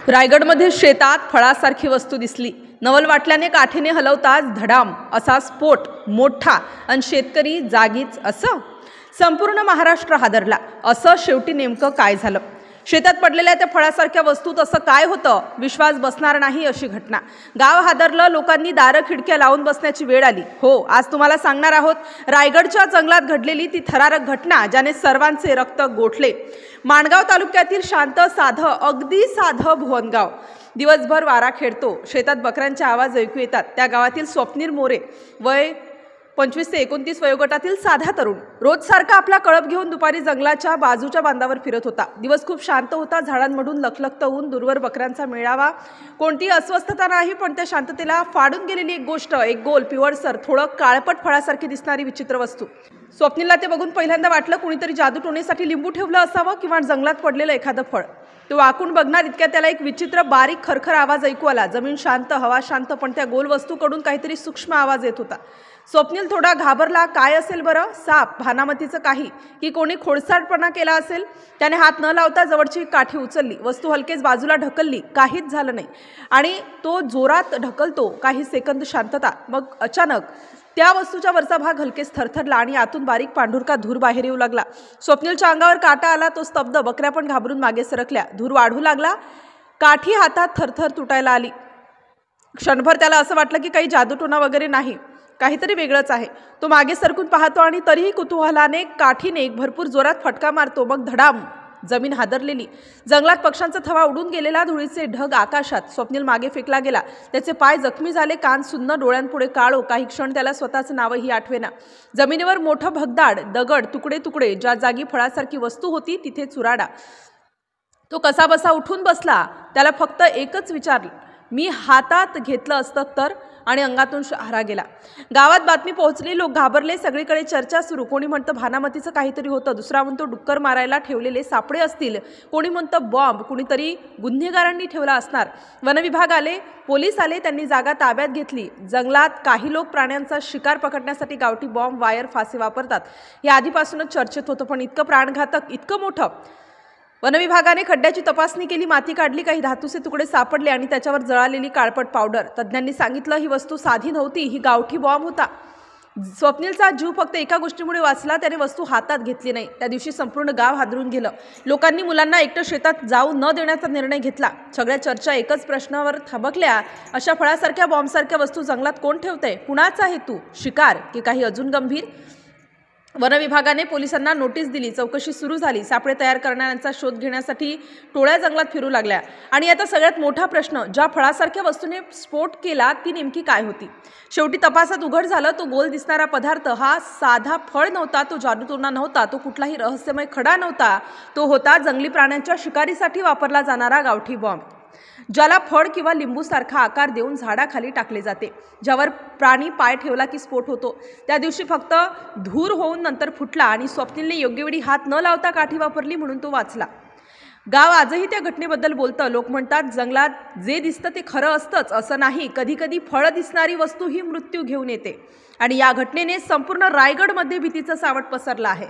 रायगडमध्ये शेतात फळासारखी वस्तू दिसली। नवल वाटल्याने काठीने हलवताच धडाम असा स्फोट मोठा आणि शेतकरी जागीच। असं संपूर्ण महाराष्ट्र हादरला। असं शेवटी नेमकं काय झालं? शेतात पडलेल्या त्या फळासारख्या वस्तूत असं काय होतं? विश्वास बसणार नाही अशी घटना। गाव हादरलं, लोकांनी दार खिडक्या लावून बसण्याची वेळ आली। हो, आज तुम्हाला सांगणार आहोत रायगडच्या जंगलात घडलेली ती थरारक घटना ज्याने सर्वांचे रक्त गोठले। माणगाव तालुक्यातील शांत साधं, अगदी साधं भुवनगाव। दिवसभर वारा खेळतो, शेतात बकऱ्यांचे आवाज ऐकू येतात। त्या गावातील स्वप्नील मोरे वय 25 ते 29 वयोगटातील साधा तरुण रोज सारखा आपला कळप घेऊन दुपारी जंगलाच्या बाजूच्या बांधावर फिरत होता। दिवस खूप शांत होता, झाडांमधून लखलखत ऊन, दूरवर बकऱ्यांचा मेळावा। कोणती अस्वस्थता नाही, पण त्या शांततेला फाडून गेलेली एक गोष्ट, एक गोल पिवळसर थोडं काळपट फळासारखी दिसणारी विचित्र वस्तू। स्वप्नीलला ते बघून पहिल्यांदा वाटलं कुणीतरी जादूटोणीसाठी लिंबू ठेवलं असावं किंवा जंगलात पडलेलं एखादं फळ। तो वाकून बघणार इतक्या त्याला एक विचित्र बारीक खरखर आवाज ऐकू आला। जमीन शांत, हवा शांत, पण त्या गोल वस्तूकडून काहीतरी सूक्ष्म आवाज येत होता। स्वप्नील थोडा घाबरला। काय असेल बरं? साप, भानामतीचं काही, की कोणी खोडसाळपणा केला असेल? त्याने हात न लावता जवळची काठी उचलली, वस्तू हलकेच बाजूला ढकलली, काहीच झालं नाही। आणि तो जोरात ढकलतो, काही सेकंद शांतता, मग अचानक त्या वस्तूच्या वरचा भाग हलकेच थरथरला आणि आतून बारीक पांढुरका धूर बाहेर येऊ लागला। स्वप्नीलच्या अंगावर काटा आला, तो स्तब्ध। बकऱ्या पण घाबरून मागे सरकल्या। धूर वाढू लागला, काठी हातात थरथर तुटायला आली। क्षणभर त्याला असं वाटलं की काही जादूटोणा वगैरे नाही, काहीतरी वेगळंच आहे। तो मागे सरकून पाहतो आणि तरीही कुतूहलाने काठीने एक भरपूर जोरात फटका मारतो। मग धडाम, जमीन हादरलेली। जंगलात पक्ष्यांचा थवा उडून गेलेला, धुळीचे ढग आकाशात। स्वप्नील मागे फेकला गेला, त्याचे पाय जखमी झाले, कान सुन्न, डोळ्यांपुढे काळो। काही क्षण त्याला स्वतःचं नावही आठवेना। जमिनीवर मोठं भगदाड, दगड, तुकडे तुकडे। ज्या जागी फळासारखी वस्तू होती तिथे चुराडा। तो कसाबसा उठून बसला। त्याला फक्त एकच विचारलं, मी हातात घेतलं असतं तर? आणि अंगातून शहारा गेला। गावात बातमी पोहोचली, लोक घाबरले, सगळीकडे चर्चा सुरू। कोणी म्हणतं भानामतीचं काहीतरी होतं, दुसरा म्हणतो डुक्कर मारायला ठेवलेले सापळे असतील, कोणी म्हणतं बॉम्ब, कुणीतरी गुन्हेगारांनी ठेवला असणार। वनविभाग आले, पोलीस आले, त्यांनी जागा ताब्यात घेतली। जंगलात काही लोक प्राण्यांचा शिकार पकडण्यासाठी गावठी बॉम्ब, वायर, फासे वापरतात, हे आधीपासूनच चर्चेत होतं, पण इतकं प्राणघातक, इतकं मोठं? वनविभागाने खड्ड्याची तपासणी केली, माती काढली, काही धातूचे तुकडे सापडले आणि त्याच्यावर जळालेली काळपट पावडर। तज्ज्ञांनी सांगितलं ही वस्तू साधी नव्हती, ही गावठी बॉम्ब होता। स्वप्नीलचा जीव फक्त एका गोष्टीमुळे वाचला, त्याने वस्तू हातात घेतली नाही। त्या दिवशी संपूर्ण गाव हादरून गेलं। लोकांनी मुलांना एकटं शेतात जाऊ न देण्याचा निर्णय घेतला। सगळ्या चर्चा एकच प्रश्नावर थबकल्या, अशा फळासारख्या बॉम्बसारख्या वस्तू जंगलात कोण ठेवतंय? कुणाचा हेतू? शिकार की काही अजून गंभीर? वनविभागाने पोलिसांना नोटीस दिली, चौकशी सुरू झाली। सापळे तयार करणाऱ्यांचा शोध घेण्यासाठी टोळ्या जंगलात फिरू लागल्या। आणि आता सगळ्यात मोठा प्रश्न, ज्या फळासारख्या वस्तूने स्फोट केला ती नेमकी काय होती? शेवटी तपासात उघड झालं, तो गोल दिसणारा पदार्थ हा साधा फळ नव्हता, तो जादूटोणा नव्हता, तो कुठलाही रहस्यमय खडा नव्हता, तो होता जंगली प्राण्यांच्या शिकारीसाठी वापरला जाणारा गावठी बॉम्ब, ज्याला फळ किंवा लिंबूसारखा आकार देऊन झाडाखाली टाकले जाते, ज्यावर प्राणी पाय ठेवला की स्फोट होतो। त्या दिवशी फक्त धूर होऊन नंतर फुटला आणि स्वप्नीलने योग्य वेळी हात न लावता काठी वापरली म्हणून तो वाचला। गाव आजही त्या घटनेबद्दल बोलतं। लोक म्हणतात जंगलात जे दिसतं ते खरं असतंच असं नाही, कधी कधी फळ दिसणारी वस्तू ही मृत्यू घेऊन येते। आणि या घटनेने संपूर्ण रायगडमध्ये भीतीचं सावट पसरलं आहे।